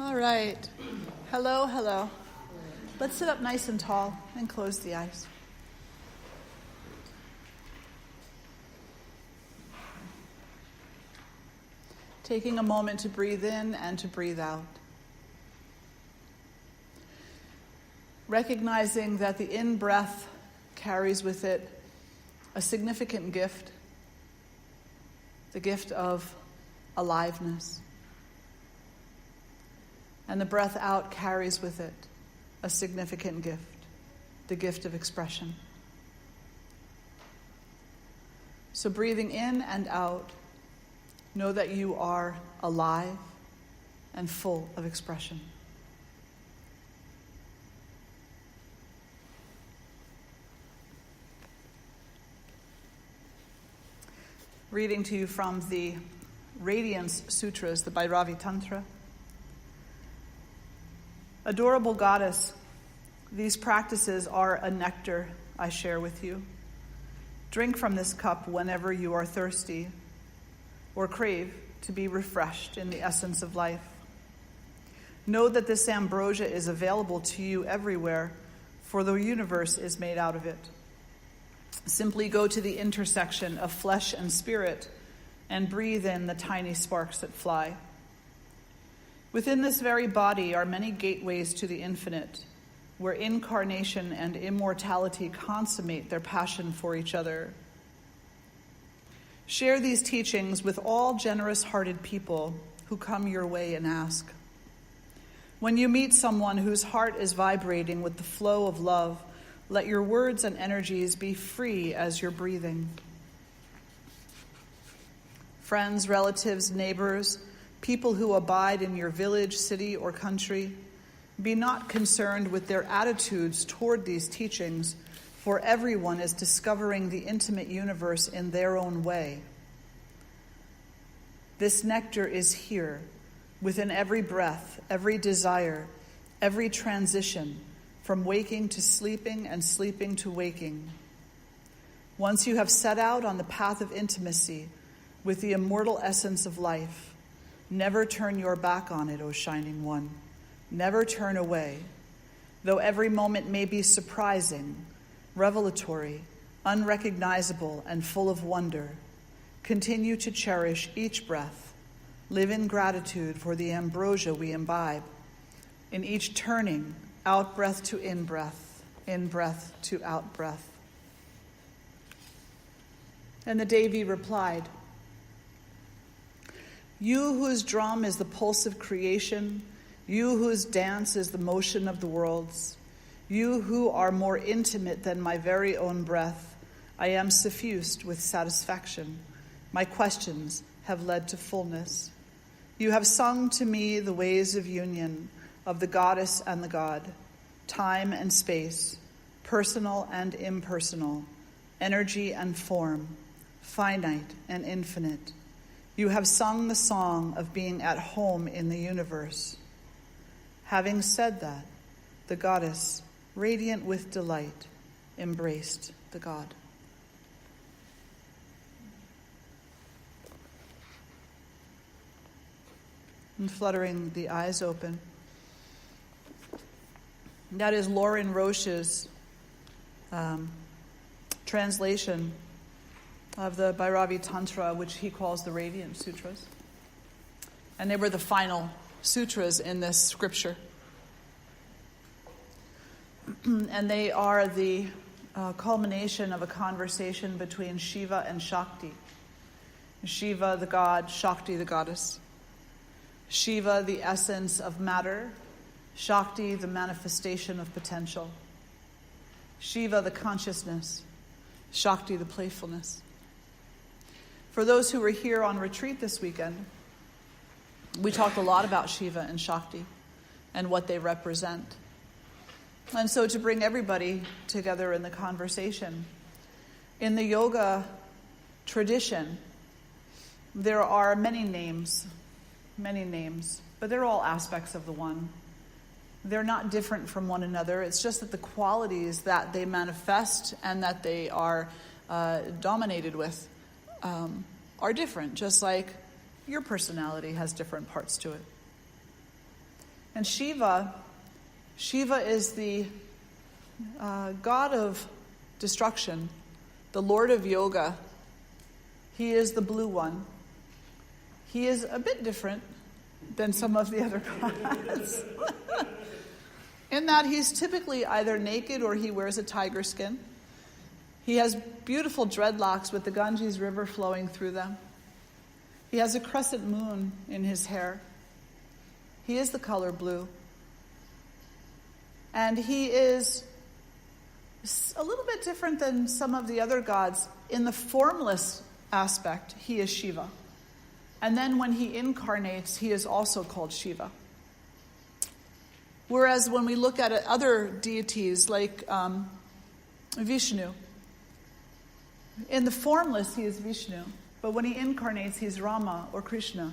All right. Hello, hello. Let's sit up nice and tall and close the eyes. Taking a moment to breathe in and to breathe out. Recognizing that the in-breath carries with it a significant gift, the gift of aliveness. And the breath out carries with it a significant gift, the gift of expression. So breathing in and out, know that you are alive and full of expression. Reading to you from the Radiance Sutras, the Bhairavi Tantra. Adorable goddess, these practices are a nectar I share with you. Drink from this cup whenever you are thirsty or crave to be refreshed in the essence of life. Know that this ambrosia is available to you everywhere, for the universe is made out of it. Simply go to the intersection of flesh and spirit and breathe in the tiny sparks that fly. Within this very body are many gateways to the infinite, where incarnation and immortality consummate their passion for each other. Share these teachings with all generous-hearted people who come your way and ask. When you meet someone whose heart is vibrating with the flow of love, let your words and energies be free as you're breathing. Friends, relatives, neighbors, people who abide in your village, city, or country, be not concerned with their attitudes toward these teachings, for everyone is discovering the intimate universe in their own way. This nectar is here, within every breath, every desire, every transition, from waking to sleeping and sleeping to waking. Once you have set out on the path of intimacy with the immortal essence of life, never turn your back on it, O Shining One. Never turn away. Though every moment may be surprising, revelatory, unrecognizable, and full of wonder, continue to cherish each breath. Live in gratitude for the ambrosia we imbibe. In each turning, out-breath to in-breath, in-breath to out-breath. And the Devi replied, You whose drum is the pulse of creation, you whose dance is the motion of the worlds, you who are more intimate than my very own breath, I am suffused with satisfaction. My questions have led to fullness. You have sung to me the ways of union, of the goddess and the god, time and space, personal and impersonal, energy and form, finite and infinite. You have sung the song of being at home in the universe. Having said that, the goddess, radiant with delight, embraced the god. And fluttering the eyes open. That is Lauren Roche's translation of the Bhairavi Tantra, which he calls the Radiant Sutras. And they were the final sutras in this scripture. And they are the culmination of a conversation between Shiva and Shakti. Shiva, the god, Shakti, the goddess. Shiva, the essence of matter. Shakti, the manifestation of potential. Shiva, the consciousness. Shakti, the playfulness. For those who were here on retreat this weekend, we talked a lot about Shiva and Shakti and what they represent. And so to bring everybody together in the conversation, in the yoga tradition, there are many names, but they're all aspects of the one. They're not different from one another. It's just that the qualities that they manifest and that they are dominated with are different, just like your personality has different parts to it. And Shiva is the god of destruction, the lord of yoga. He is the blue one. He is a bit different than some of the other gods. In that he's typically either naked or he wears a tiger skin. He has beautiful dreadlocks with the Ganges River flowing through them. He has a crescent moon in his hair. He is the color blue. And he is a little bit different than some of the other gods. In the formless aspect, he is Shiva. And then when he incarnates, he is also called Shiva. Whereas when we look at other deities like Vishnu, in the formless he is Vishnu, but when he incarnates he's Rama or Krishna,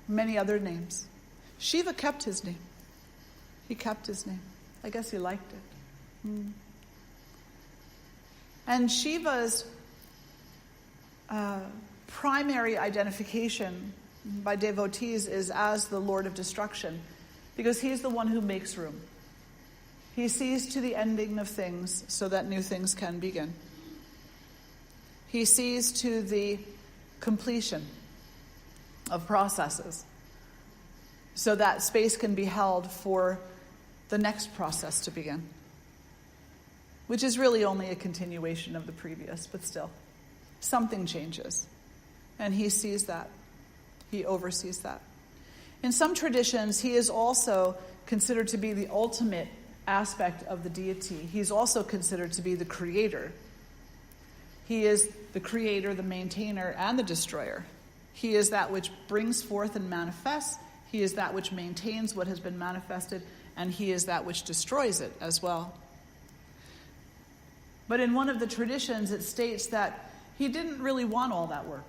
many other names. Shiva kept his name. He kept his name. I guess he liked it. And Shiva's primary identification by devotees is as the Lord of Destruction, because he's the one who makes room. He sees to the ending of things so that new things can begin. He sees to the completion of processes so that space can be held for the next process to begin, which is really only a continuation of the previous, but still, something changes. And he sees that. He oversees that. In some traditions, he is also considered to be the ultimate aspect of the deity. He's also considered to be the creator. He is the creator, the maintainer, and the destroyer. He is that which brings forth and manifests. He is that which maintains what has been manifested, and he is that which destroys it as well. But in one of the traditions, it states that he didn't really want all that work.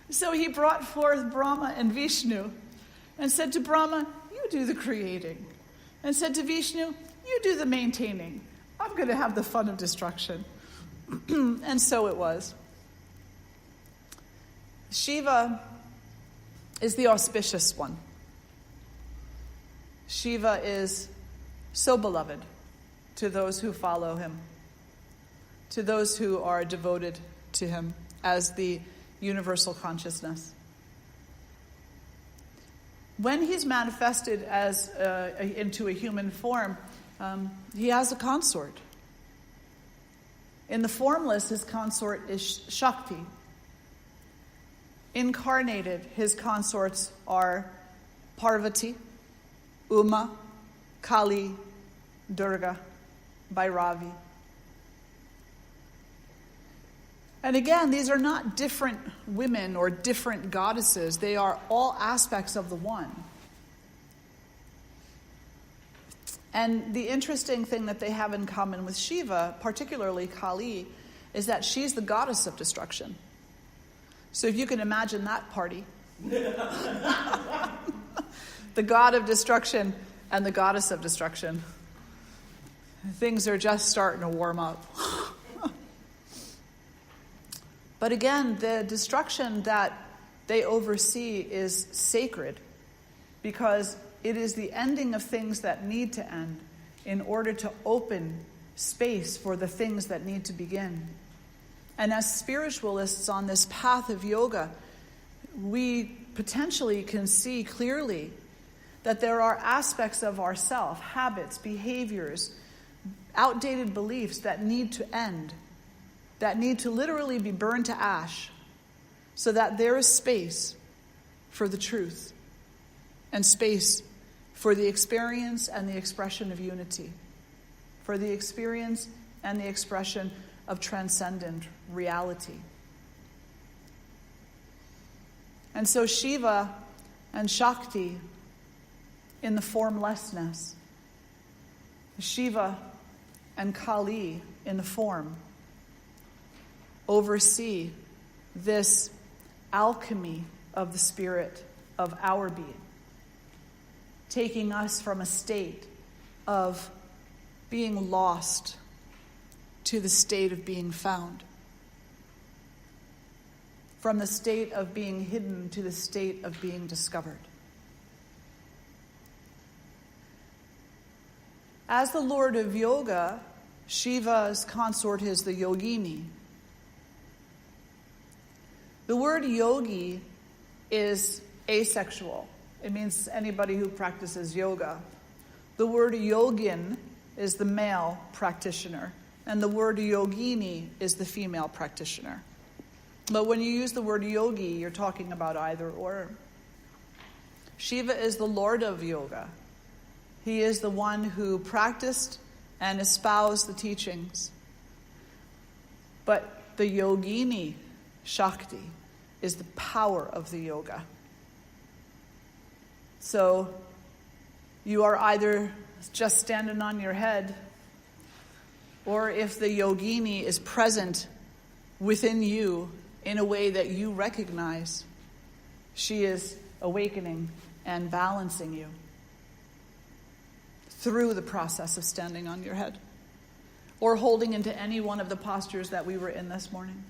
So he brought forth Brahma and Vishnu and said to Brahma, you do the creating. And said to Vishnu, you do the maintaining. I'm going to have the fun of destruction. And so it was. Shiva is the auspicious one. Shiva is so beloved to those who follow him, to those who are devoted to him as the universal consciousness. When he's manifested as into a human form, he has a consort. In the formless, his consort is Shakti. Incarnated, his consorts are Parvati, Uma, Kali, Durga, Bhairavi. And again, these are not different women or different goddesses. They are all aspects of the one. And the interesting thing that they have in common with Shiva, particularly Kali, is that she's the goddess of destruction. So if you can imagine that party. The god of destruction and the goddess of destruction. Things are just starting to warm up. But again, the destruction that they oversee is sacred because it is the ending of things that need to end in order to open space for the things that need to begin. And as spiritualists on this path of yoga, we potentially can see clearly that there are aspects of ourself, habits, behaviors, outdated beliefs that need to end, that need to literally be burned to ash, so that there is space for the truth and space for the experience and the expression of unity, for the experience and the expression of transcendent reality. And so Shiva and Shakti in the formlessness, Shiva and Kali in the form, oversee this alchemy of the spirit of our being, taking us from a state of being lost to the state of being found, from the state of being hidden to the state of being discovered. As the Lord of Yoga, Shiva's consort is the yogini. The word yogi is asexual. It means anybody who practices yoga. The word yogin is the male practitioner, and the word yogini is the female practitioner. But when you use the word yogi, you're talking about either or. Shiva is the Lord of Yoga. He is the one who practiced and espoused the teachings. But the yogini, Shakti, is the power of the yoga. So you are either just standing on your head, or if the yogini is present within you in a way that you recognize, she is awakening and balancing you through the process of standing on your head, or holding into any one of the postures that we were in this morning.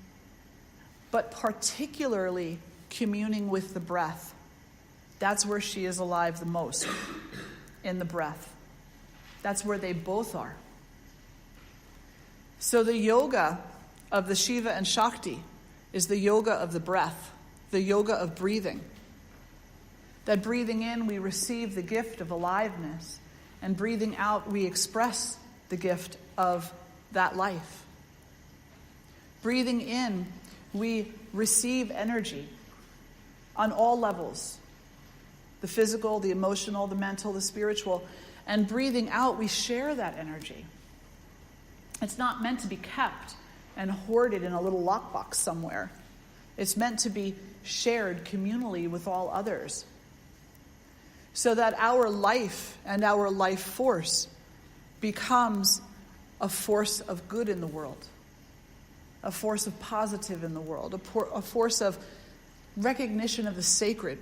But particularly communing with the breath. That's where she is alive the most, in the breath. That's where they both are. So the yoga of the Shiva and Shakti is the yoga of the breath, the yoga of breathing. That breathing in, we receive the gift of aliveness, and breathing out, we express the gift of that life. Breathing in, we receive energy on all levels. The physical, the emotional, the mental, the spiritual. And breathing out, we share that energy. It's not meant to be kept and hoarded in a little lockbox somewhere. It's meant to be shared communally with all others, so that our life and our life force becomes a force of good in the world, a force of positive in the world, a force of recognition of the sacred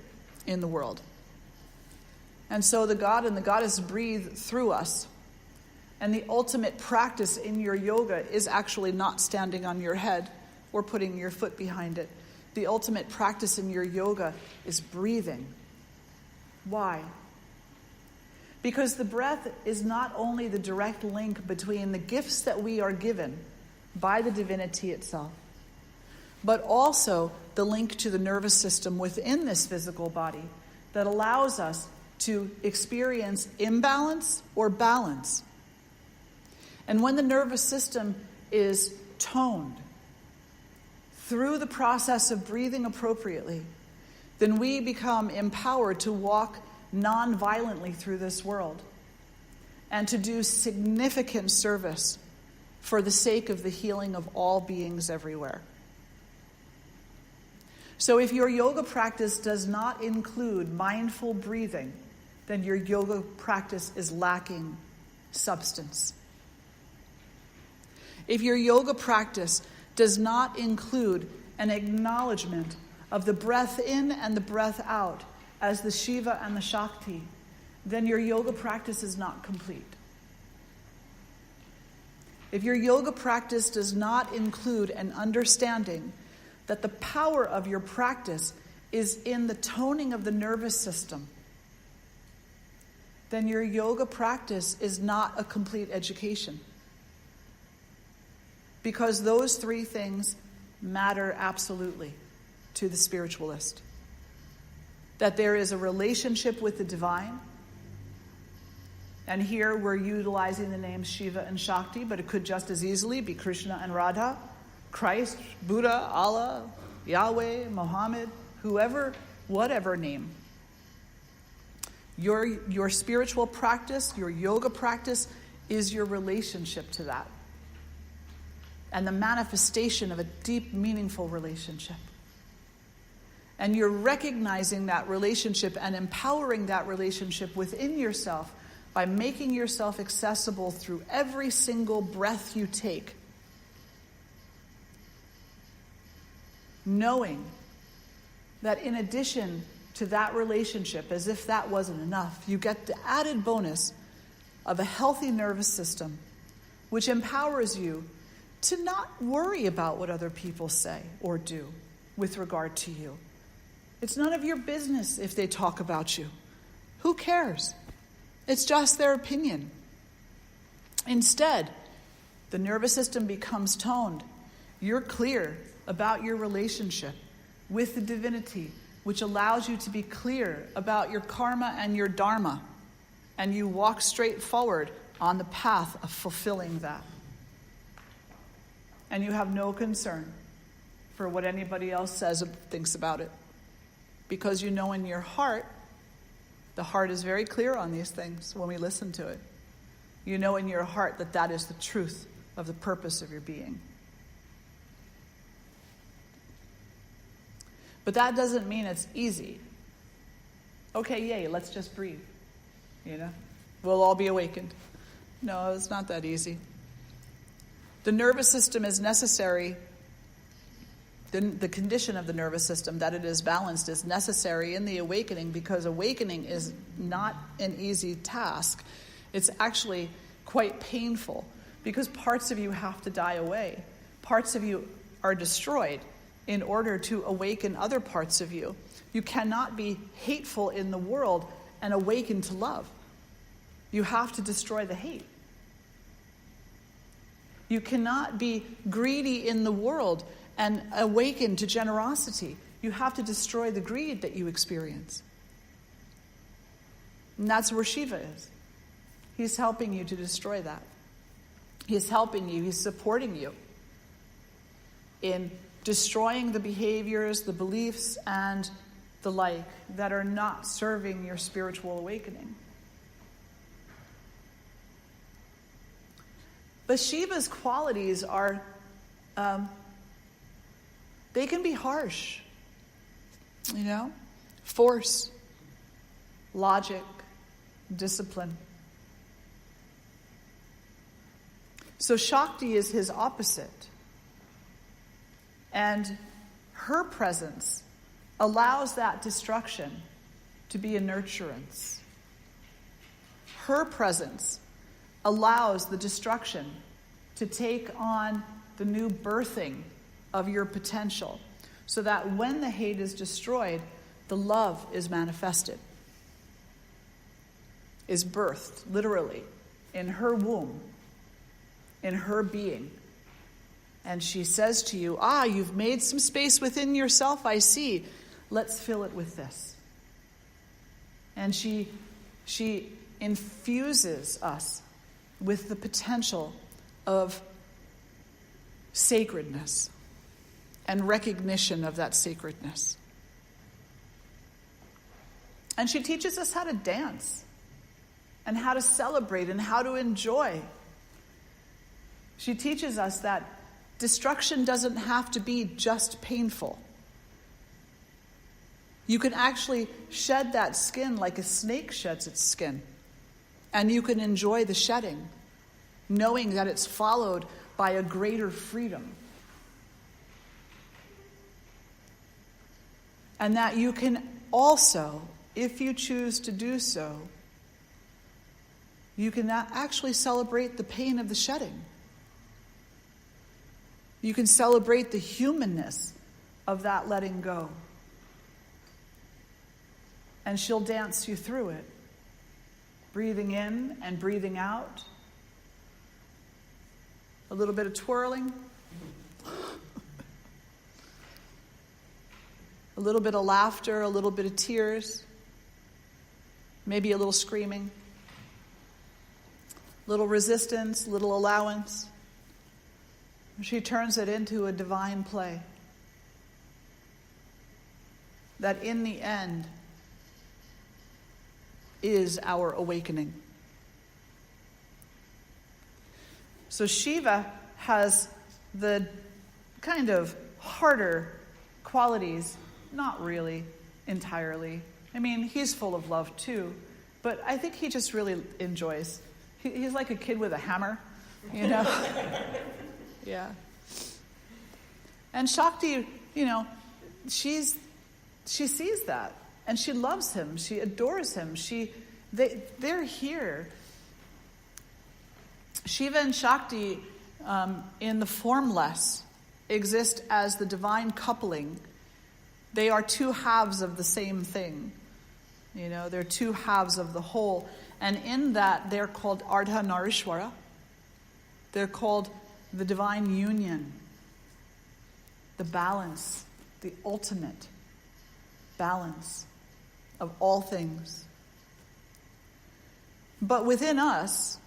in the world. And so the God and the Goddess breathe through us. And the ultimate practice in your yoga is actually not standing on your head or putting your foot behind it. The ultimate practice in your yoga is breathing. Why? Because the breath is not only the direct link between the gifts that we are given by the divinity itself, but also the link to the nervous system within this physical body that allows us to experience imbalance or balance. And when the nervous system is toned through the process of breathing appropriately, then we become empowered to walk non-violently through this world and to do significant service for the sake of the healing of all beings everywhere. So if your yoga practice does not include mindful breathing, then your yoga practice is lacking substance. If your yoga practice does not include an acknowledgement of the breath in and the breath out as the Shiva and the Shakti, then your yoga practice is not complete. If your yoga practice does not include an understanding that the power of your practice is in the toning of the nervous system, then your yoga practice is not a complete education. Because those three things matter absolutely to the spiritualist. That there is a relationship with the divine. And here we're utilizing the names Shiva and Shakti, but it could just as easily be Krishna and Radha, Christ, Buddha, Allah, Yahweh, Muhammad, whoever, whatever name. Your spiritual practice, your yoga practice, is your relationship to that. And the manifestation of a deep, meaningful relationship. And you're recognizing that relationship and empowering that relationship within yourself by making yourself accessible through every single breath you take. Knowing that in addition to that relationship, as if that wasn't enough, you get the added bonus of a healthy nervous system, which empowers you to not worry about what other people say or do, with regard to you. It's none of your business if they talk about you. Who cares? It's just their opinion. Instead, the nervous system becomes toned. You're clear about your relationship with the divinity, which allows you to be clear about your karma and your dharma. And you walk straight forward on the path of fulfilling that. And you have no concern for what anybody else says or thinks about it. Because you know in your heart, the heart is very clear on these things when we listen to it. You know in your heart that that is the truth of the purpose of your being. But that doesn't mean it's easy. Okay, yay, let's just breathe. We'll all be awakened. No, it's not that easy. The nervous system is necessary. The condition of the nervous system, that it is balanced, is necessary in the awakening, because awakening is not an easy task. It's actually quite painful, because parts of you have to die away. Parts of you are destroyed in order to awaken other parts of you. You cannot be hateful in the world and awaken to love. You have to destroy the hate. You cannot be greedy in the world and awaken to generosity. You have to destroy the greed that you experience. And that's where Shiva is. He's helping you to destroy that. He's helping you, he's supporting you in destroying the behaviors, the beliefs, and the like that are not serving your spiritual awakening. But Shiva's qualities are, they can be harsh. Force, logic, discipline. So Shakti is his opposite. And her presence allows that destruction to be a nurturance. Her presence allows the destruction to take on the new birthing of your potential, so that when the hate is destroyed, the love is manifested, is birthed, literally, in her womb, in her being. And she says to you, you've made some space within yourself, I see. Let's fill it with this. And she infuses us with the potential of sacredness and recognition of that sacredness. And she teaches us how to dance and how to celebrate and how to enjoy. She teaches us that destruction doesn't have to be just painful. You can actually shed that skin like a snake sheds its skin. And you can enjoy the shedding, knowing that it's followed by a greater freedom. And that you can also, if you choose to do so, you can actually celebrate the pain of the shedding. You can celebrate the humanness of that letting go. And she'll dance you through it, breathing in and breathing out. A little bit of twirling. A little bit of laughter, a little bit of tears. Maybe a little screaming. Little resistance, little allowance. She turns it into a divine play. That in the end is our awakening. So Shiva has the kind of harder qualities, not really entirely. I mean, he's full of love too, but I think he just really enjoys. He's like a kid with a hammer, Yeah. And Shakti, she sees that. And she loves him. She adores him. They're here. Shiva and Shakti, in the formless, exist as the divine coupling They are two halves of the same thing. They're two halves of the whole. And in that, they're called Ardhanarishwara. They're called the divine union, the balance, the ultimate balance of all things. But within us,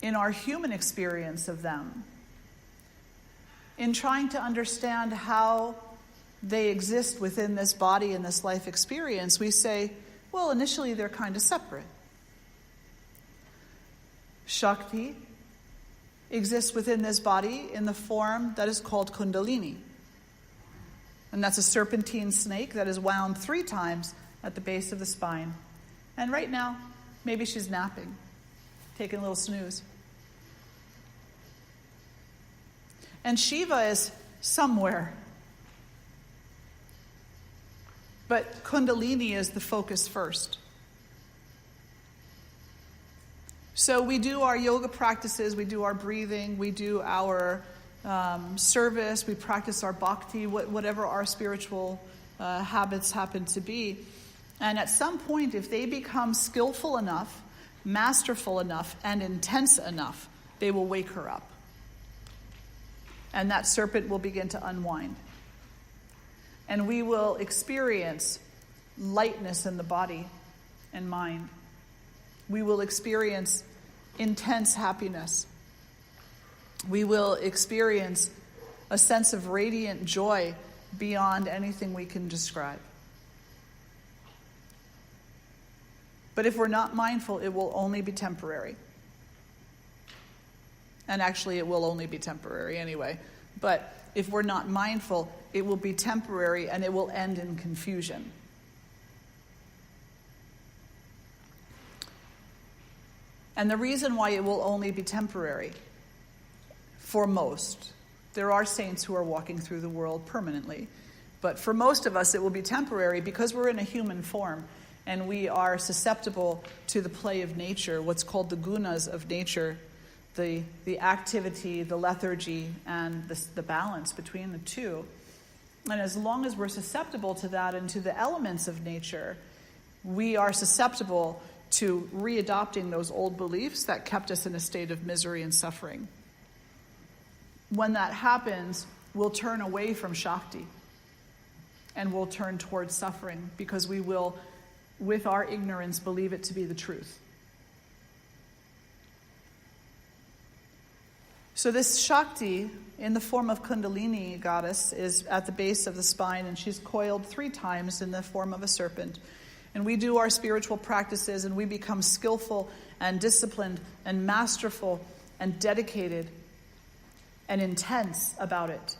in our human experience of them, in trying to understand how they exist within this body and this life experience, we say, well, initially they're kind of separate. Shakti exists within this body in the form that is called Kundalini. And that's a serpentine snake that is wound 3 times at the base of the spine. And right now, maybe she's napping, taking a little snooze. And Shiva is somewhere. But Kundalini is the focus first. So we do our yoga practices, we do our breathing, we do our service, we practice our bhakti, whatever our spiritual habits happen to be. And at some point, if they become skillful enough, masterful enough, and intense enough, they will wake her up. And that serpent will begin to unwind. And we will experience lightness in the body and mind. We will experience intense happiness. We will experience a sense of radiant joy beyond anything we can describe. But if we're not mindful, it will only be temporary. And actually, it will only be temporary anyway. But if we're not mindful, it will be temporary and it will end in confusion. And the reason why it will only be temporary, for most, there are saints who are walking through the world permanently, but for most of us it will be temporary because we're in a human form and we are susceptible to the play of nature, what's called the Gunas of Nature, the activity, the lethargy, and the balance between the two. And as long as we're susceptible to that and to the elements of nature, we are susceptible to readopting those old beliefs that kept us in a state of misery and suffering. When that happens, we'll turn away from Shakti and we'll turn towards suffering because we will, with our ignorance, believe it to be the truth. So this Shakti, in the form of Kundalini goddess, is at the base of the spine, and she's coiled 3 times in the form of a serpent. And we do our spiritual practices, and we become skillful and disciplined and masterful and dedicated and intense about it.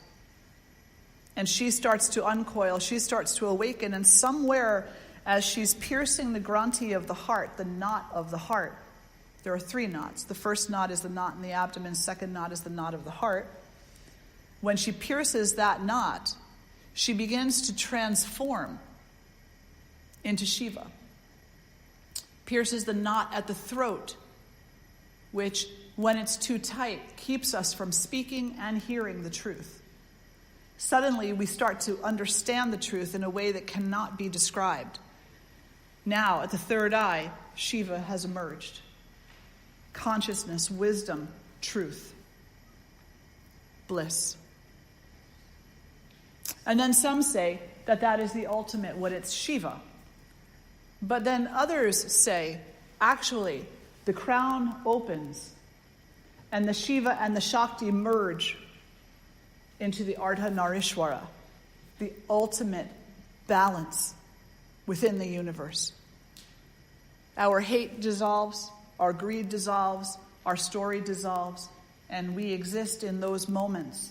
And she starts to uncoil, she starts to awaken, and somewhere as she's piercing the granthi of the heart, the knot of the heart, there are 3 knots. The first knot is the knot in the abdomen, second knot is the knot of the heart. When she pierces that knot, she begins to transform into Shiva. Pierces the knot at the throat, which, when it's too tight, keeps us from speaking and hearing the truth. Suddenly, we start to understand the truth in a way that cannot be described. Now, at the third eye, Shiva has emerged. Consciousness, wisdom, truth, bliss. And then some say that is the ultimate, what it's Shiva. But then others say, actually, the crown opens and the Shiva and the Shakti merge into the Ardhanarishwara, the ultimate balance within the universe. Our hate dissolves, our greed dissolves, our story dissolves, and we exist in those moments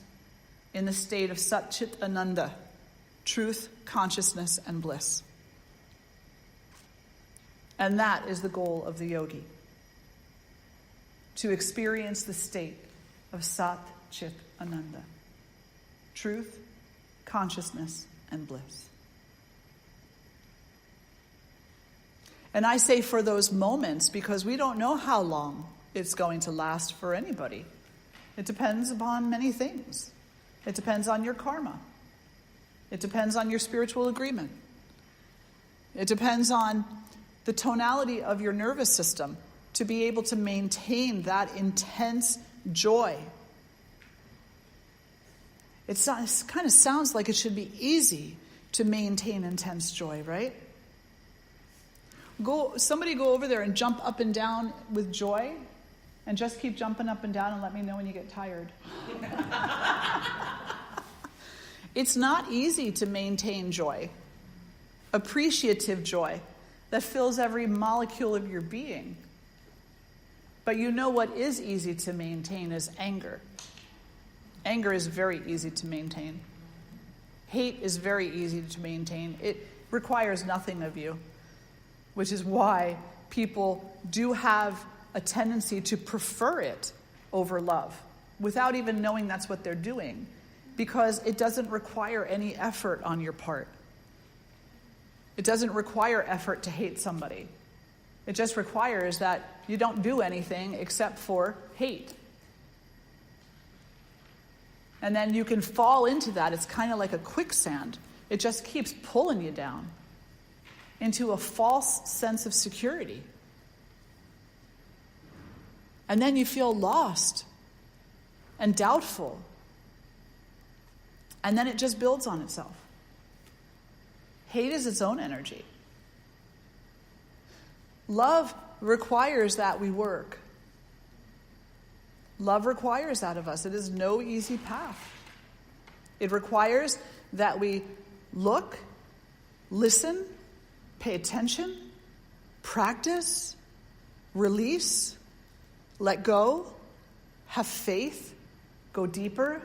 in the state of Sat Chit Ananda, truth, consciousness, and bliss. And that is the goal of the yogi, to experience the state of Sat Chit Ananda, truth, consciousness, and bliss. And I say for those moments because we don't know how long it's going to last for anybody. It depends upon many things. It depends on your karma. It depends on your spiritual agreement. It depends on the tonality of your nervous system to be able to maintain that intense joy. It kind of sounds like it should be easy to maintain intense joy, right? Somebody go over there and jump up and down with joy, and just keep jumping up and down and let me know when you get tired. It's not easy to maintain joy, appreciative joy that fills every molecule of your being. But you know what is easy to maintain is anger. Anger is very easy to maintain. Hate is very easy to maintain. It requires nothing of you, which is why people do have a tendency to prefer it over love without even knowing that's what they're doing, because it doesn't require any effort on your part. It doesn't require effort to hate somebody. It just requires that you don't do anything except for hate. And then you can fall into that. It's kind of like a quicksand. It just keeps pulling you down into a false sense of security. And then you feel lost and doubtful. And then it just builds on itself. Hate is its own energy. Love requires that we work. Love requires that of us. It is no easy path. It requires that we look, listen, pay attention, practice, release, let go, have faith, go deeper,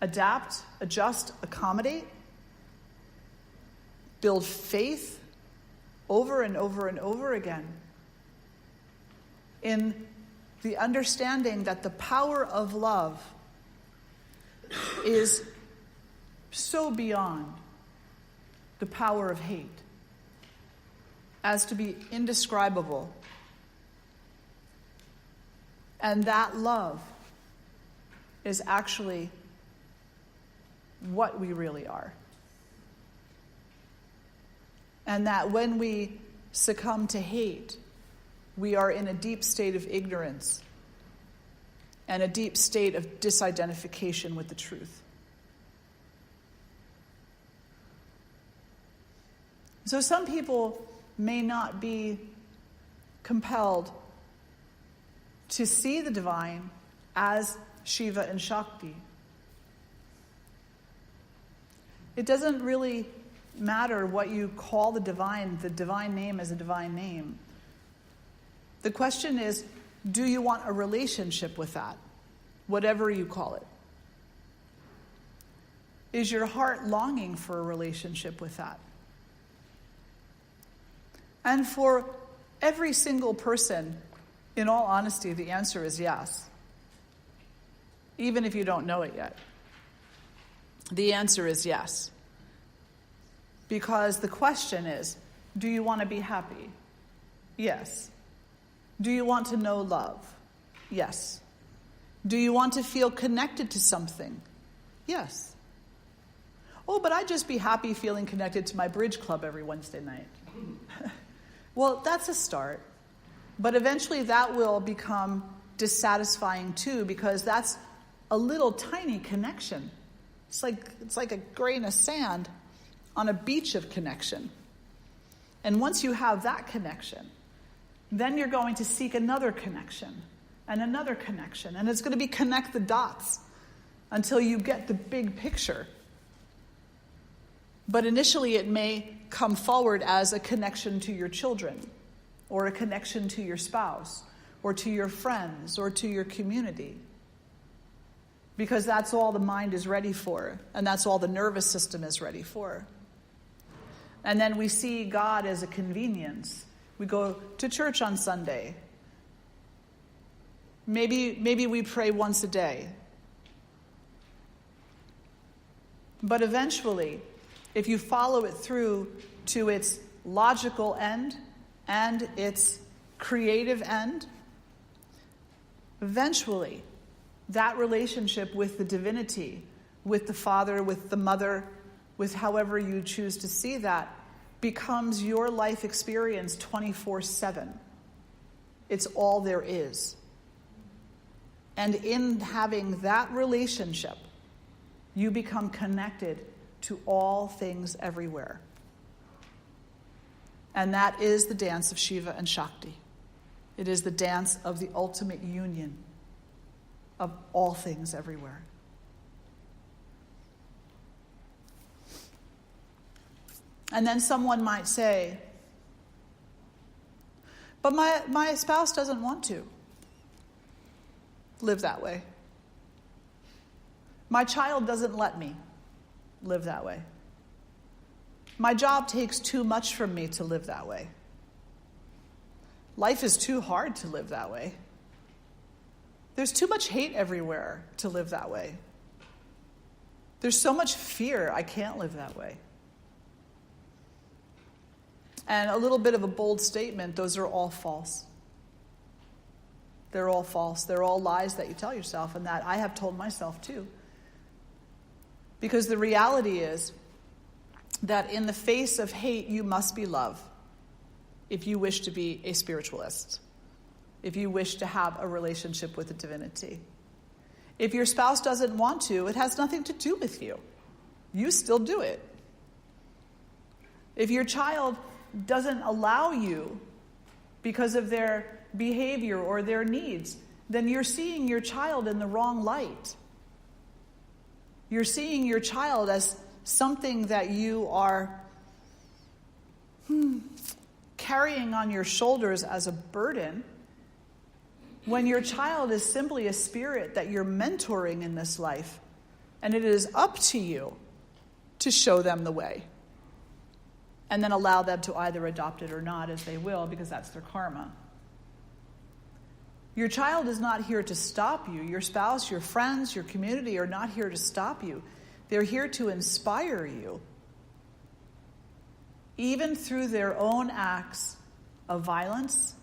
adapt, adjust, accommodate, build faith over and over and over again in the understanding that the power of love is so beyond the power of hate as to be indescribable. And that love is actually what we really are. And that when we succumb to hate, we are in a deep state of ignorance and a deep state of disidentification with the truth. So some people may not be compelled to see the divine as Shiva and Shakti. It doesn't really matter what you call the divine name is a divine name. The question is, do you want a relationship with that, whatever you call it? Is your heart longing for a relationship with that? And for every single person, in all honesty, the answer is yes. Even if you don't know it yet. The answer is yes. Because the question is, do you want to be happy? Yes. Do you want to know love? Yes. Do you want to feel connected to something? Yes. Oh, but I'd just be happy feeling connected to my bridge club every Wednesday night. Well, that's a start. But eventually that will become dissatisfying too, because that's a little tiny connection. It's like a grain of sand on a beach of connection. And once you have that connection, then you're going to seek another connection and another connection. And it's going to be connect the dots until you get the big picture. But initially it may come forward as a connection to your children, or a connection to your spouse, or to your friends, or to your community. Because that's all the mind is ready for, and that's all the nervous system is ready for. And then we see God as a convenience. We go to church on Sunday. Maybe we pray once a day. But eventually, if you follow it through to its logical end and its creative end, eventually that relationship with the divinity, with the Father, with the Mother, with however you choose to see that, becomes your life experience 24/7. It's all there is. And in having that relationship, you become connected to all things everywhere. And that is the dance of Shiva and Shakti. It is the dance of the ultimate union of all things everywhere. And then someone might say, but my spouse doesn't want to live that way. My child doesn't let me live that way. My job takes too much from me to live that way. Life is too hard to live that way. There's too much hate everywhere to live that way. There's so much fear, I can't live that way. And a little bit of a bold statement, those are all false. They're all false. They're all lies that you tell yourself, and that I have told myself too. Because the reality is that in the face of hate, you must be love if you wish to be a spiritualist, if you wish to have a relationship with the divinity. If your spouse doesn't want to, it has nothing to do with you. You still do it. If your child doesn't allow you because of their behavior or their needs, then you're seeing your child in the wrong light. You're seeing your child as something that you are carrying on your shoulders as a burden, when your child is simply a spirit that you're mentoring in this life, and it is up to you to show them the way. And then allow them to either adopt it or not, as they will, because that's their karma. Your child is not here to stop you. Your spouse, your friends, your community are not here to stop you. They're here to inspire you. Even through their own acts of violence,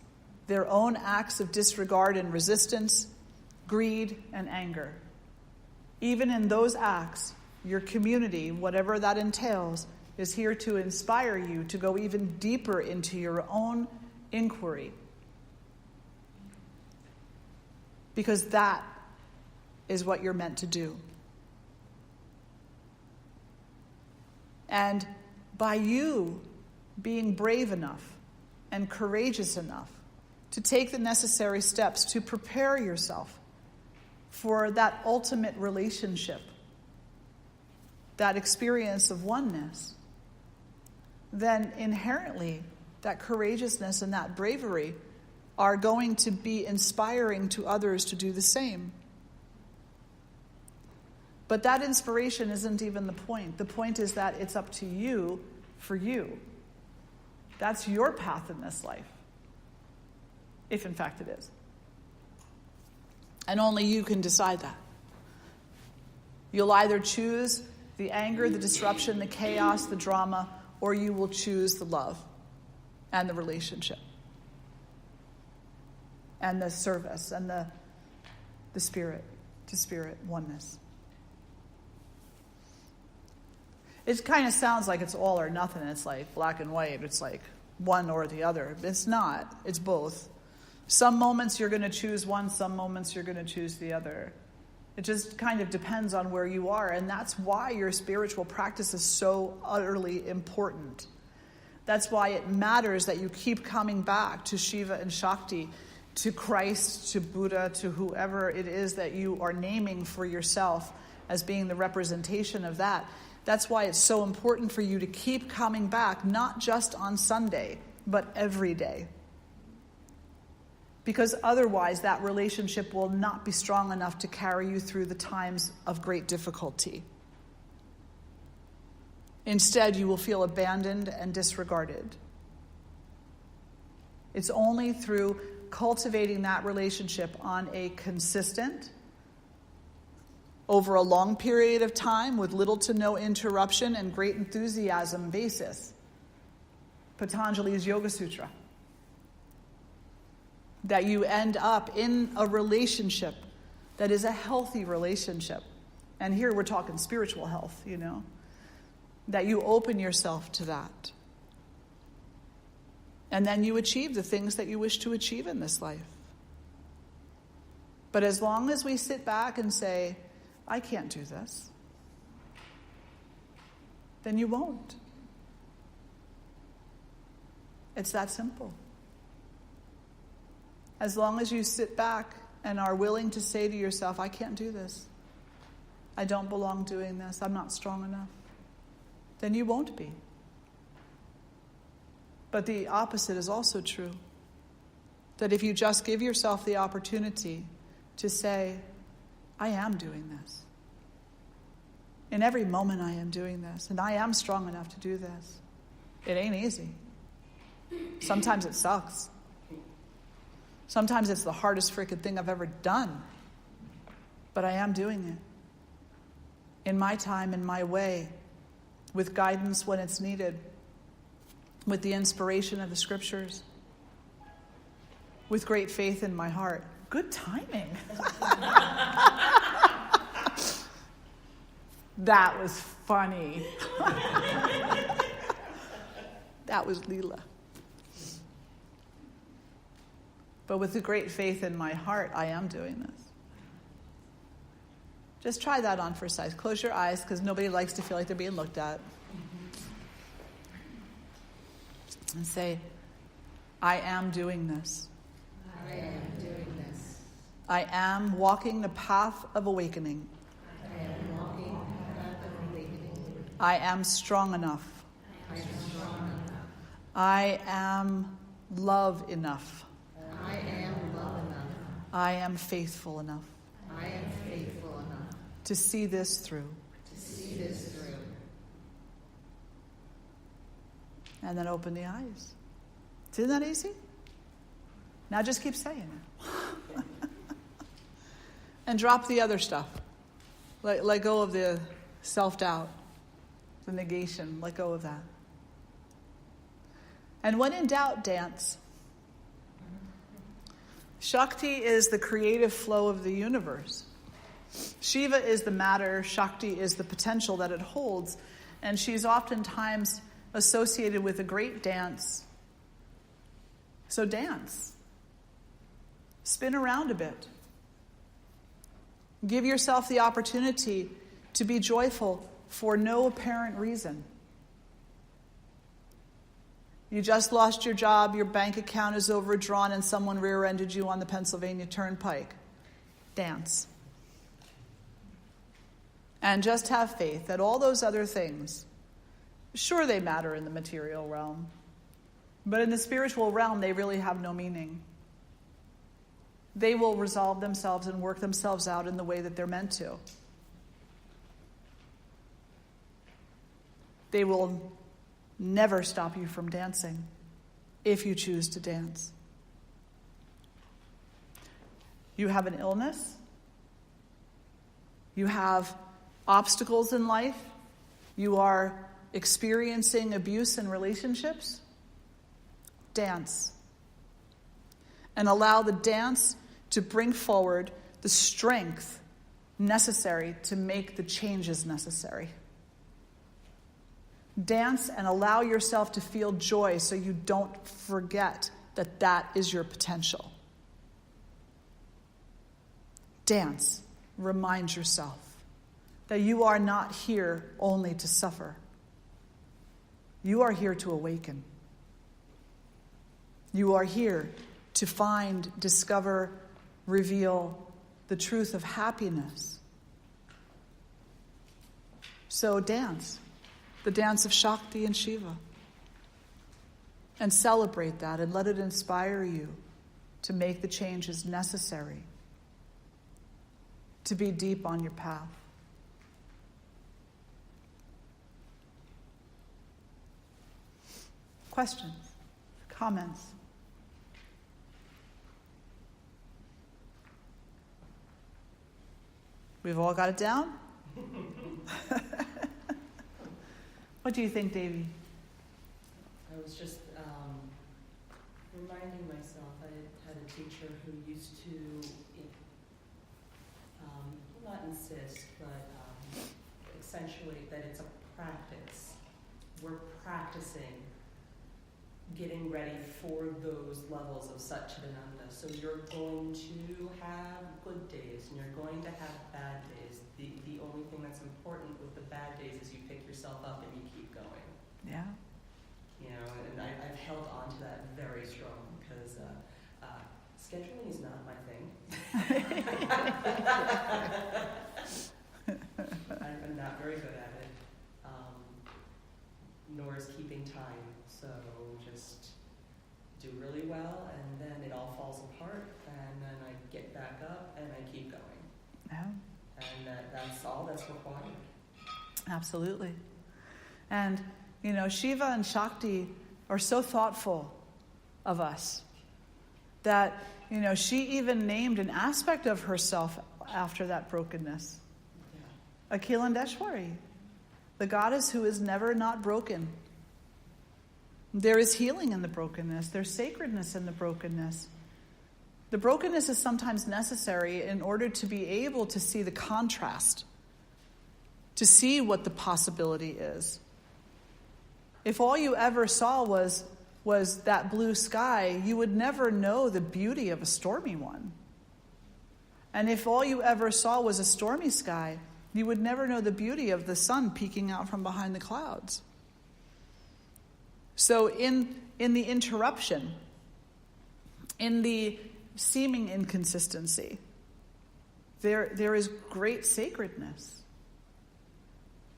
their own acts of disregard and resistance, greed and anger. Even in those acts, your community, whatever that entails, is here to inspire you to go even deeper into your own inquiry. Because that is what you're meant to do. And by you being brave enough and courageous enough to take the necessary steps to prepare yourself for that ultimate relationship, that experience of oneness, then inherently that courageousness and that bravery are going to be inspiring to others to do the same. But that inspiration isn't even the point. The point is that it's up to you for you. That's your path in this life, if in fact it is. And only you can decide that. You'll either choose the anger, the disruption, the chaos, the drama, or you will choose the love and the relationship and the service and the spirit to spirit oneness. It kind of sounds like it's all or nothing. It's like black and white. It's like one or the other. It's not. It's both. Some moments you're going to choose one, some moments you're going to choose the other. It just kind of depends on where you are, and that's why your spiritual practice is so utterly important. That's why it matters that you keep coming back to Shiva and Shakti, to Christ, to Buddha, to whoever it is that you are naming for yourself as being the representation of that. That's why it's so important for you to keep coming back, not just on Sunday, but every day. Because otherwise that relationship will not be strong enough to carry you through the times of great difficulty. Instead, you will feel abandoned and disregarded. It's only through cultivating that relationship on a consistent, over a long period of time with little to no interruption and great enthusiasm basis, Patanjali's Yoga Sutra, that you end up in a relationship that is a healthy relationship. And here we're talking spiritual health, that you open yourself to that. And then you achieve the things that you wish to achieve in this life. But as long as we sit back and say, I can't do this, then you won't. It's that simple. As long as you sit back and are willing to say to yourself, I can't do this. I don't belong doing this. I'm not strong enough. Then you won't be. But the opposite is also true. That if you just give yourself the opportunity to say, I am doing this. In every moment I am doing this. And I am strong enough to do this. It ain't easy. Sometimes it sucks. Sometimes it's the hardest freaking thing I've ever done. But I am doing it. In my time, in my way, with guidance when it's needed, with the inspiration of the scriptures, with great faith in my heart. Good timing. That was funny. That was Leela. But with the great faith in my heart, I am doing this. Just try that on for size. Close your eyes, because nobody likes to feel like they're being looked at. And say, I am doing this. I am doing this. I am walking the path of awakening. I am walking the path of awakening. I am strong enough. I am strong enough. I am love enough. I am love enough. I am faithful enough. I am faithful enough. To see this through. To see this through. And then open the eyes. Isn't that easy? Now just keep saying it. And drop the other stuff. Let go of the self-doubt, the negation. Let go of that. And when in doubt, dance. Shakti is the creative flow of the universe. Shiva is the matter. Shakti is the potential that it holds. And she's oftentimes associated with a great dance. So dance. Spin around a bit. Give yourself the opportunity to be joyful for no apparent reason. You just lost your job, your bank account is overdrawn, and someone rear-ended you on the Pennsylvania Turnpike. Dance. And just have faith that all those other things, sure, they matter in the material realm, but in the spiritual realm, they really have no meaning. They will resolve themselves and work themselves out in the way that they're meant to. They will never stop you from dancing if you choose to dance. You have an illness. You have obstacles in life. You are experiencing abuse in relationships. Dance. And allow the dance to bring forward the strength necessary to make the changes necessary. Dance and allow yourself to feel joy so you don't forget that that is your potential. Dance. Remind yourself that you are not here only to suffer. You are here to awaken. You are here to find, discover, reveal the truth of happiness. So dance. The dance of Shakti and Shiva. And celebrate that and let it inspire you to make the changes necessary to be deep on your path. Questions? Comments? We've all got it down? What do you think, Davy? I was just reminding myself, I had a teacher who used to not insist, but accentuate that it's a practice. we're practicing getting ready for those levels of Satchidananda. So you're going to have good days and you're going to have bad days. The only thing that's important with the bad days is you pick yourself up and you keep going. Yeah. You know, and I've held on to that very strong because scheduling is not my thing. I'm not very good at it, nor is keeping time. So just do really well, and then it all falls apart, and then I get back up and I keep going. Yeah. And that's all that's required. Absolutely. And, you know, Shiva and Shakti are so thoughtful of us that, you know, she even named an aspect of herself after that brokenness. Yeah. Akhilandeshwari, the goddess who is never not broken. There is healing in the brokenness. There's sacredness in the brokenness. The brokenness is sometimes necessary in order to be able to see the contrast, to see what the possibility is. If all you ever saw was that blue sky, you would never know the beauty of a stormy one. And if all you ever saw was a stormy sky, you would never know the beauty of the sun peeking out from behind the clouds. So in the interruption, in the seeming inconsistency, there is great sacredness.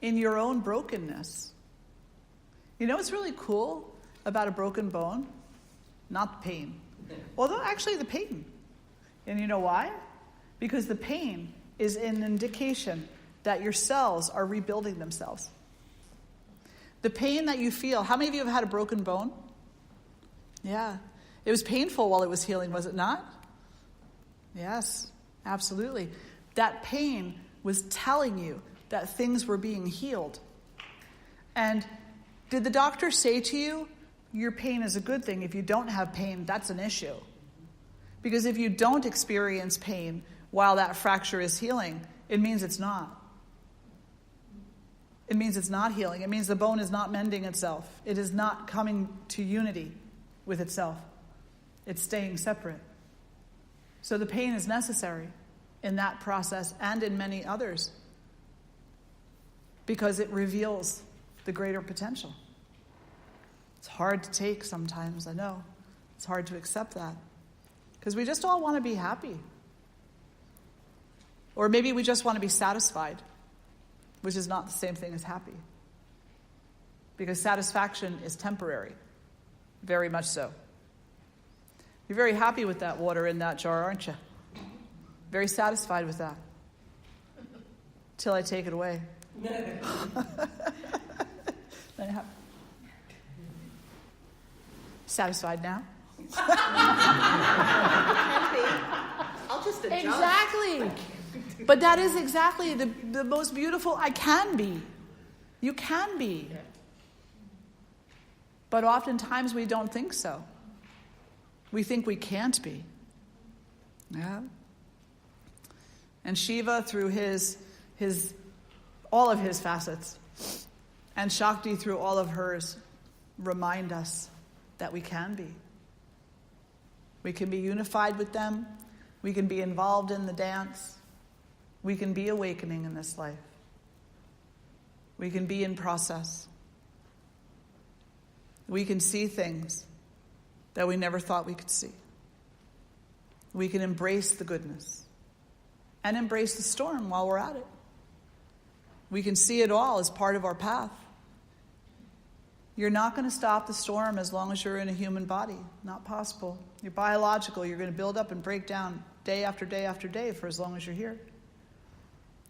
In your own brokenness. You know what's really cool about a broken bone? Not the pain. Although actually the pain. And you know why? Because the pain is an indication that your cells are rebuilding themselves. The pain that you feel, how many of you have had a broken bone? Yeah. It was painful while it was healing, was it not? Yes, absolutely. That pain was telling you that things were being healed. And did the doctor say to you, your pain is a good thing? If you don't have pain, that's an issue. Because if you don't experience pain while that fracture is healing, it means it's not. It means it's not healing. It means the bone is not mending itself. It is not coming to unity with itself. It's staying separate. So the pain is necessary in that process and in many others because it reveals the greater potential. It's hard to take sometimes, I know. It's hard to accept that because we just all want to be happy. Or maybe we just want to be satisfied, which is not the same thing as happy. Because satisfaction is temporary, very much so. You're very happy with that water in that jar, aren't you? Very satisfied with that. Till I take it away. Then I have... Satisfied now? Can be. I'll just adjust. Exactly. But that is exactly the most beautiful I can be. You can be. But oftentimes we don't think so. We think we can't be. Yeah. And Shiva, through his all of his facets, and Shakti through all of hers, remind us that we can be. We can be unified with them. We can be involved in the dance. We can be awakening in this life. We can be in process. We can see things that we never thought we could see. We can embrace the goodness and embrace the storm while we're at it. We can see it all as part of our path. You're not going to stop the storm as long as you're in a human body. Not possible. You're biological. You're going to build up and break down day after day after day for as long as you're here.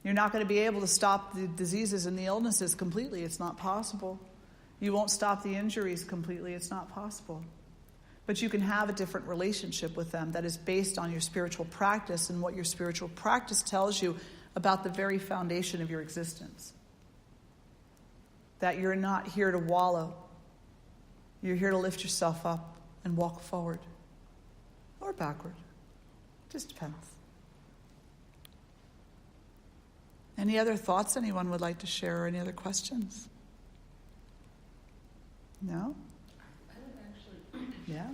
You're not going to be able to stop the diseases and the illnesses completely. It's not possible. You won't stop the injuries completely. It's not possible. But you can have a different relationship with them that is based on your spiritual practice and what your spiritual practice tells you about the very foundation of your existence. That you're not here to wallow. You're here to lift yourself up and walk forward. Or backward. Just depends. Any other thoughts anyone would like to share or any other questions? No? I would actually, Yeah?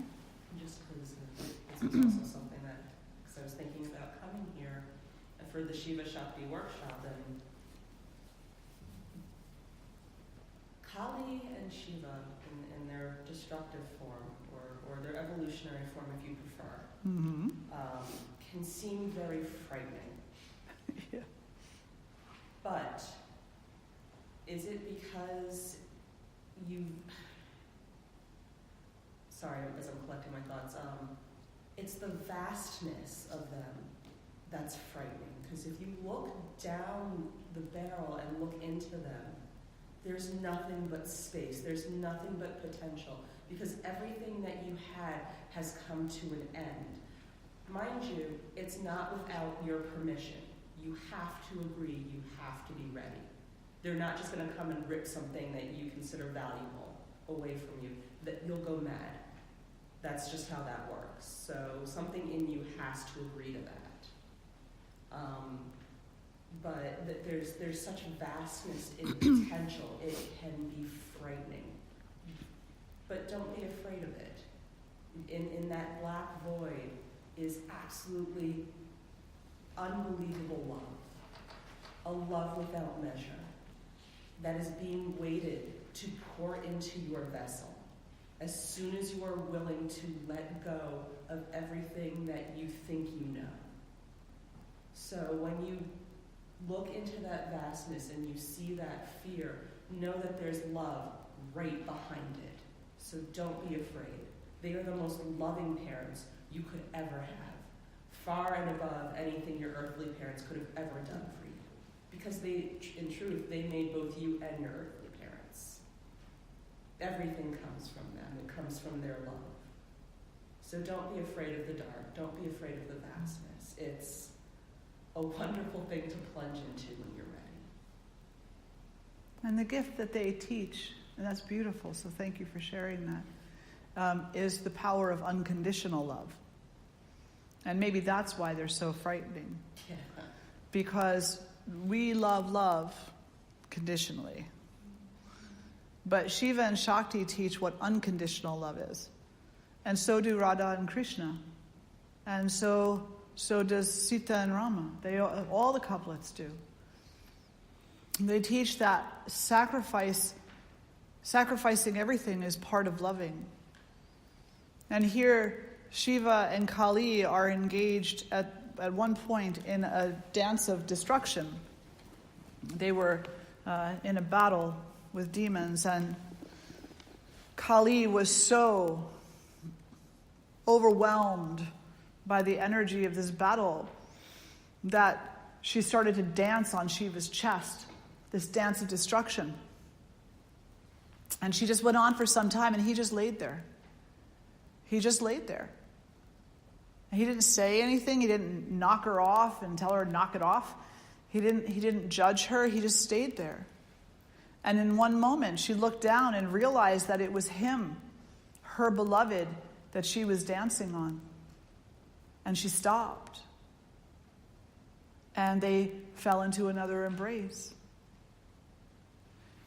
just because this is also something that, because I was thinking about coming here for the Shiva Shakti workshop, and Kali and Shiva in their destructive form, or their evolutionary form if you prefer, Mm-hmm. Can seem very frightening. Yeah. But is it because sorry, as I'm collecting my thoughts, it's the vastness of them that's frightening. Because if you look down the barrel and look into them, there's nothing but space. There's nothing but potential. Because everything that you had has come to an end. Mind you, it's not without your permission. You have to agree, you have to be ready. They're not just going to come and rip something that you consider valuable away from you, that you'll go mad. That's just how that works. So something in you has to agree to that. But there's such vastness in potential, it can be frightening. But don't be afraid of it. In that black void is absolutely unbelievable love. A love without measure that is being waited to pour into your vessel as soon as you are willing to let go of everything that you think you know. So when you look into that vastness and you see that fear, know that there's love right behind it. So don't be afraid. They are the most loving parents you could ever have, far and above anything your earthly parents could have ever done for you. Because they, in truth, they made both you and your earthly parents. Everything comes from them. It comes from their love. So don't be afraid of the dark. Don't be afraid of the vastness. It's a wonderful thing to plunge into when you're ready. And the gift that they teach, and that's beautiful, so thank you for sharing that, is the power of unconditional love. And maybe that's why they're so frightening. Yeah. Because we love conditionally. But Shiva and Shakti teach what unconditional love is. And so do Radha and Krishna. And so does Sita and Rama. All the couplets do. They teach that sacrificing everything is part of loving. And here, Shiva and Kali are engaged at one point in a dance of destruction. They were in a battle with demons, and Kali was so overwhelmed by the energy of this battle that she started to dance on Shiva's chest, this dance of destruction. And she just went on for some time, and he just laid there. He just laid there. He didn't say anything. He didn't knock her off and tell her to knock it off. He didn't judge her. He just stayed there. And in one moment, she looked down and realized that it was him, her beloved, that she was dancing on. And she stopped. And they fell into another embrace.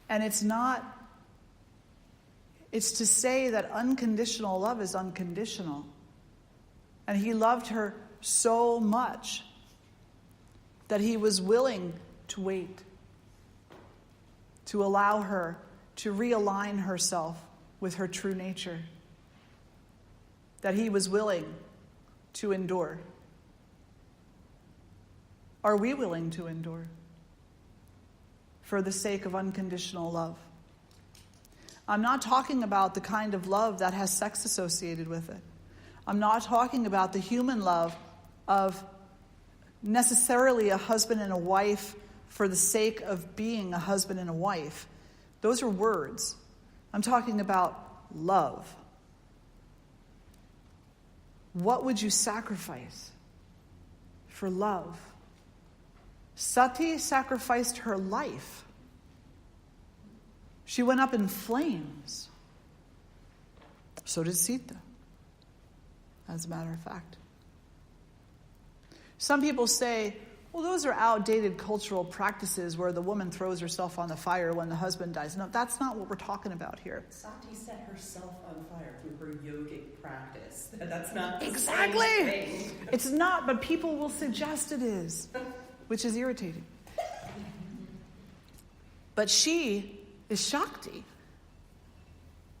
And it's to say that unconditional love is unconditional. And he loved her so much that he was willing to wait, to allow her to realign herself with her true nature, that he was willing to endure. Are we willing to endure for the sake of unconditional love? I'm not talking about the kind of love that has sex associated with it. I'm not talking about the human love of necessarily a husband and a wife for the sake of being a husband and a wife. Those are words. I'm talking about love. What would you sacrifice for love? Sati sacrificed her life. She went up in flames. So did Sita, as a matter of fact. Some people say, well, those are outdated cultural practices where the woman throws herself on the fire when the husband dies. No, that's not what we're talking about here. Sati set herself on fire through her yogic practice. That's not the Exactly. same thing. It's not, but people will suggest it is, which is irritating. But she is Shakti.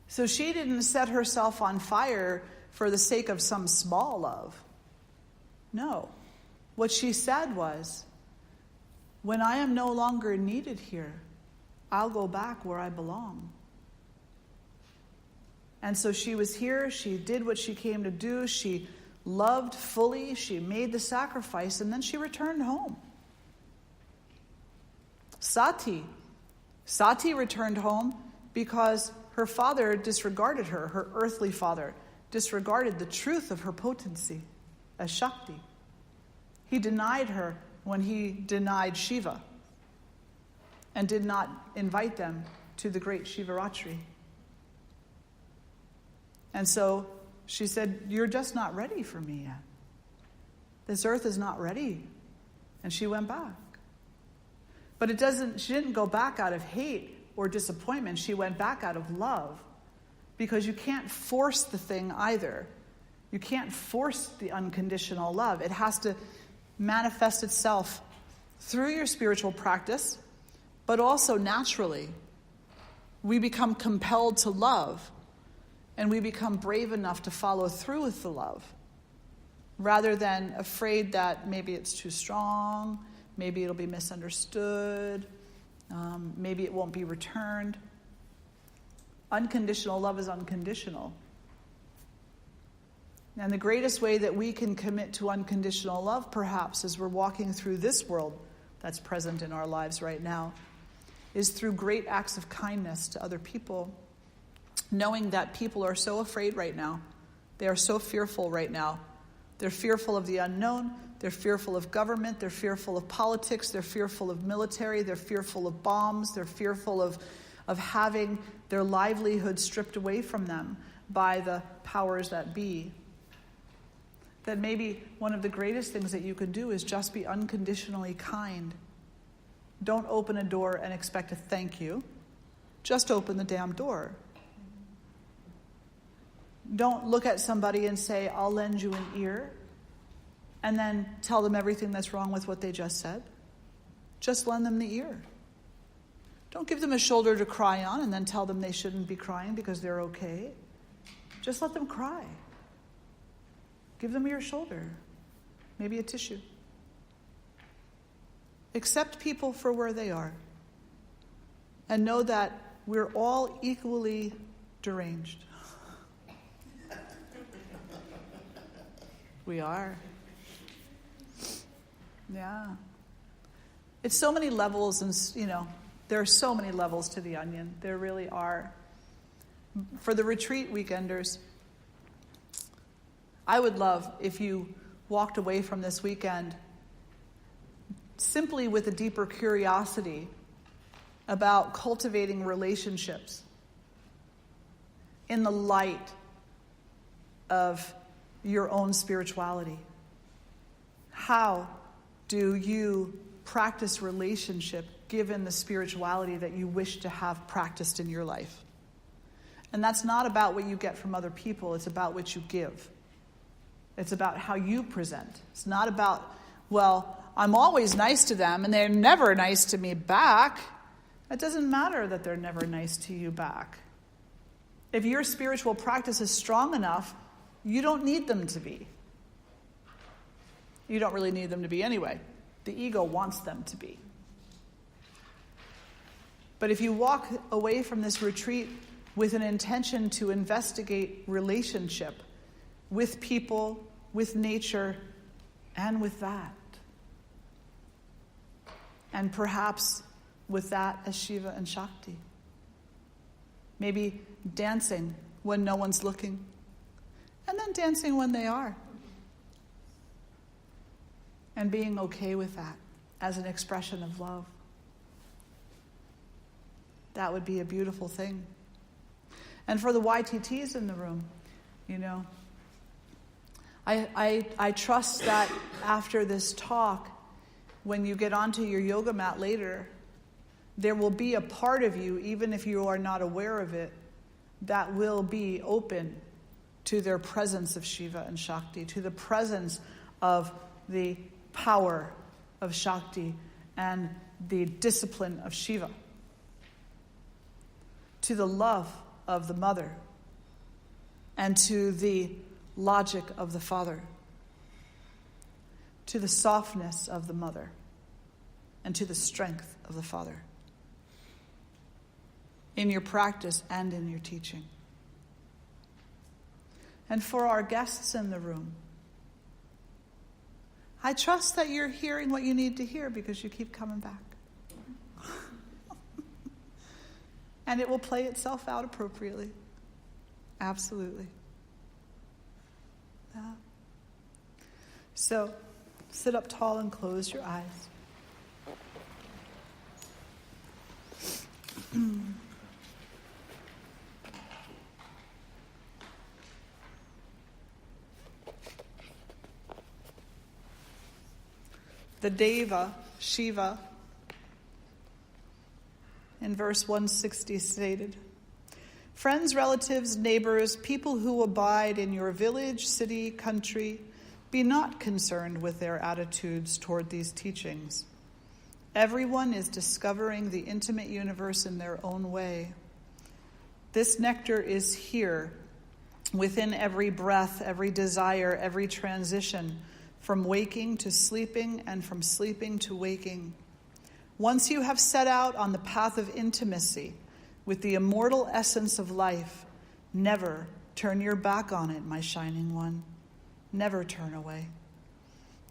So she didn't set herself on fire for the sake of some small love. No. What she said was, when I am no longer needed here, I'll go back where I belong. And so she was here, she did what she came to do, she loved fully, she made the sacrifice, and then she returned home. Sati returned home because her father disregarded her, her earthly father disregarded the truth of her potency as Shakti. He denied her when he denied Shiva and did not invite them to the great Shivaratri. And so she said, you're just not ready for me yet. This earth is not ready. And she went back. But she didn't go back out of hate or disappointment. She went back out of love. Because you can't force the thing either. You can't force the unconditional love. It has to manifest itself through your spiritual practice, but also naturally. We become compelled to love, and we become brave enough to follow through with the love, rather than afraid that maybe it's too strong, maybe it'll be misunderstood, maybe it won't be returned. Unconditional love is unconditional. And the greatest way that we can commit to unconditional love, perhaps, as we're walking through this world that's present in our lives right now, is through great acts of kindness to other people, knowing that people are so afraid right now. They are so fearful right now. They're fearful of the unknown. They're fearful of government. They're fearful of politics. They're fearful of military. They're fearful of bombs. They're fearful of having their livelihood stripped away from them by the powers that be. That maybe one of the greatest things that you can do is just be unconditionally kind. Don't open a door and expect a thank you. Just open the damn door. Don't look at somebody and say, I'll lend you an ear, and then tell them everything that's wrong with what they just said. Just lend them the ear. Don't give them a shoulder to cry on and then tell them they shouldn't be crying because they're okay. Just let them cry. Give them your shoulder, maybe a tissue. Accept people for where they are. And know that we're all equally deranged. We are. Yeah. It's so many levels, and there are so many levels to the onion. There really are. For the retreat weekenders, I would love if you walked away from this weekend simply with a deeper curiosity about cultivating relationships in the light of your own spirituality. How do you practice relationship given the spirituality that you wish to have practiced in your life? And that's not about what you get from other people, it's about what you give. It's about how you present. It's not about, well, I'm always nice to them and they're never nice to me back. It doesn't matter that they're never nice to you back. If your spiritual practice is strong enough, you don't need them to be. You don't really need them to be anyway. The ego wants them to be. But if you walk away from this retreat with an intention to investigate relationship with people, with nature, and with that, and perhaps with that as Shiva and Shakti, maybe dancing when no one's looking, and then dancing when they are. And being okay with that as an expression of love. That would be a beautiful thing. And for the YTTs in the room, I trust that after this talk, when you get onto your yoga mat later, there will be a part of you, even if you are not aware of it, that will be open to their presence of Shiva and Shakti, to the presence of the power of Shakti and the discipline of Shiva, to the love of the mother and to the logic of the father, to the softness of the mother and to the strength of the father, in your practice and in your teaching. And for our guests in the room, I trust that you're hearing what you need to hear because you keep coming back. And it will play itself out appropriately. Absolutely. Yeah. So, sit up tall and close your eyes. The Deva, Shiva, in verse 160 stated, "Friends, relatives, neighbors, people who abide in your village, city, country, be not concerned with their attitudes toward these teachings. Everyone is discovering the intimate universe in their own way. This nectar is here, within every breath, every desire, every transition, from waking to sleeping and from sleeping to waking. Once you have set out on the path of intimacy with the immortal essence of life, never turn your back on it, my shining one. Never turn away.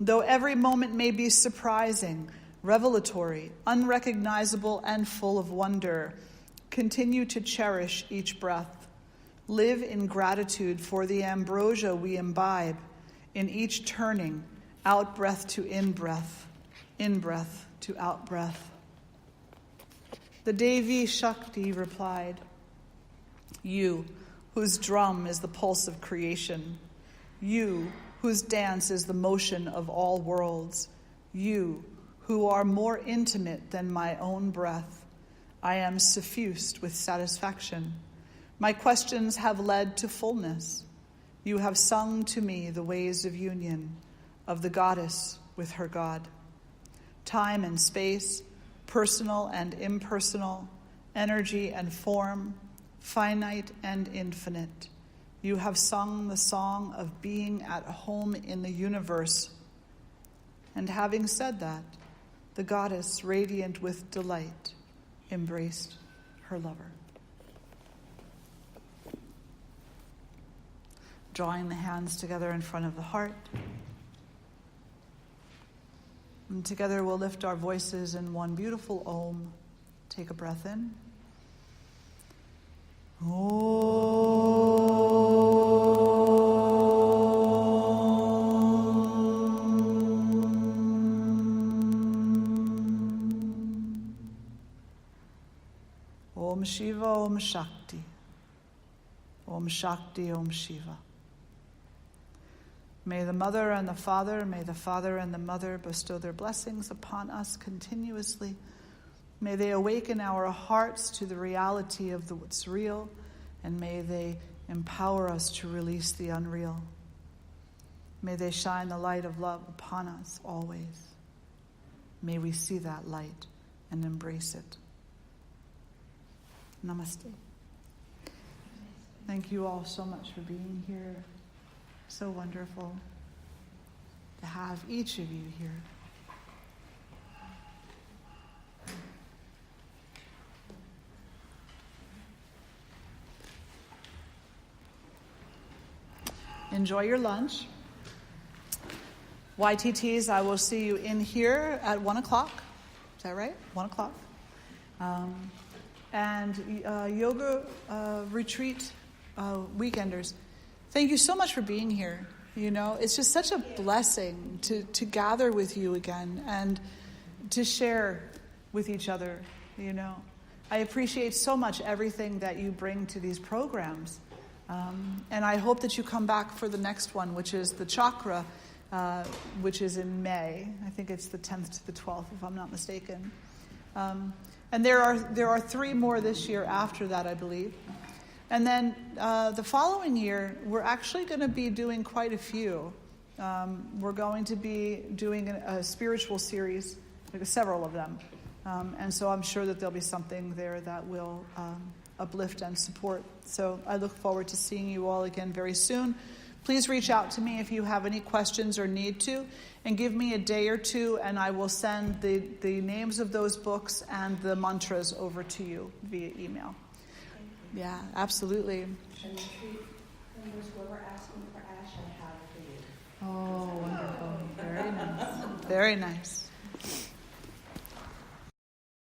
Though every moment may be surprising, revelatory, unrecognizable, and full of wonder, continue to cherish each breath. Live in gratitude for the ambrosia we imbibe in each turning, out-breath to in-breath to out-breath." The Devi Shakti replied, "You, whose drum is the pulse of creation, you, whose dance is the motion of all worlds, you, who are more intimate than my own breath, I am suffused with satisfaction. My questions have led to fullness. You have sung to me the ways of union, of the goddess with her god. Time and space, personal and impersonal, energy and form, finite and infinite. You have sung the song of being at home in the universe." And having said that, the goddess, radiant with delight, embraced her lover. Drawing the hands together in front of the heart. And together we'll lift our voices in one beautiful Om. Take a breath in. Om Shiva, Om Shakti. Om Shakti, Om Shiva. May the mother and the father and the mother bestow their blessings upon us continuously. May they awaken our hearts to the reality of what's real, and may they empower us to release the unreal. May they shine the light of love upon us always. May we see that light and embrace it. Namaste. Thank you all so much for being here. So wonderful to have each of you here. Enjoy your lunch. YTTs, I will see you in here at 1 o'clock. Is that right? 1 o'clock. And yoga retreat weekenders. Thank you so much for being here. You know, it's just such a blessing to gather with you again and to share with each other, you know. I appreciate so much everything that you bring to these programs. And I hope that you come back for the next one, which is the chakra which is in May. I think it's the 10th to the 12th, if I'm not mistaken. And there are 3 more this year after that, I believe. And then the following year, we're actually going to be doing quite a few. We're going to be doing a spiritual series, like several of them. And so I'm sure that there'll be something there that will uplift and support. So I look forward to seeing you all again very soon. Please reach out to me if you have any questions or need to, and give me a day or two, and I will send the names of those books and the mantras over to you via email. Yeah, absolutely. And the three members who were asking for ash, I have for you. Oh, wonderful. Very nice. Very nice.